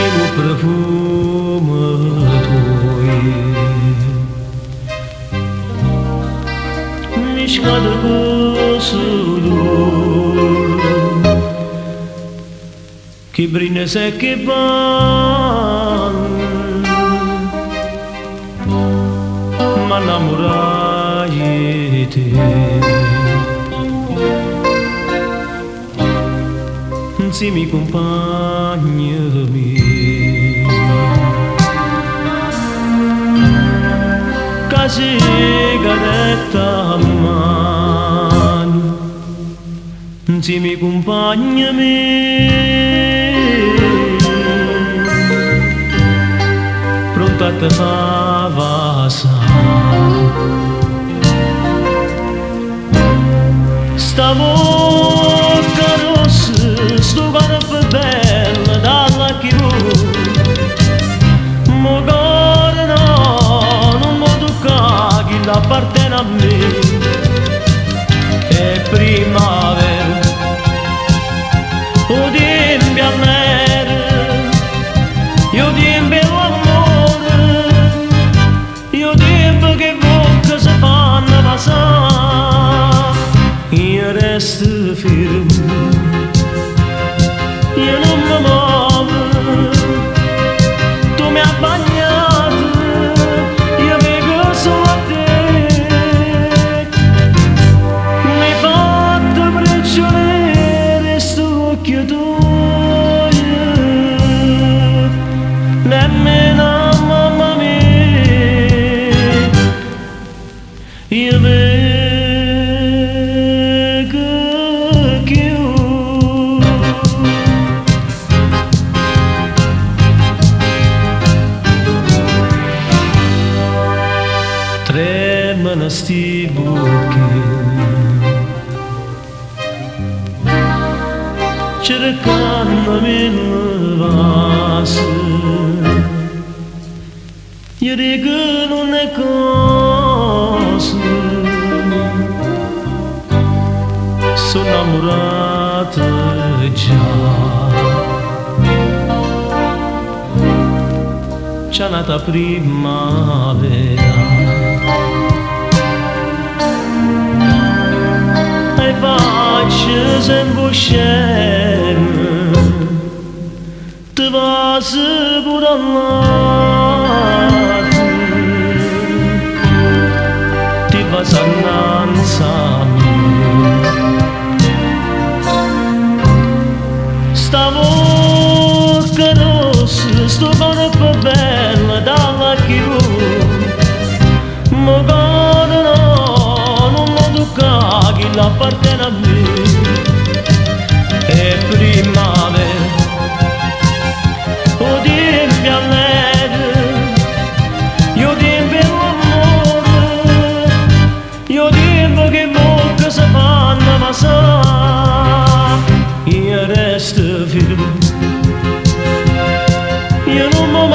o profumo tuoi mi scade sudor che brinde se che van ma innamorai te se mi accompagnami casi cadetta mano se mi accompagnami pronta a te fa stavo carosse sto guarda bella dalla chiù mo gore no non mo tocca chi l'appartiene a me è primavera o dimbi a nere io dimbi l'amore io dimbi che bocca si fanno passare io resto fermo io non mi muovo tu mi hai bagnato io vengo solo a te mi hai fatto briciolare sto occhio tuo nemmeno mamma mia io vengo chiù tremano sti buchi cercandomi in vaso io dico non è cosa sono innamorata già c'è nata primavera e faccio sempre scemo ti vas pure all'altro ti vas annanzi a me stavo carosse sto corpo bella dalla chiù mo gore no non mo tocca chi l'appartiene a me è primavera o dimbi a nere io dimbi l'amore io dimbi che bocca si fanno passare io resto fermo io non mi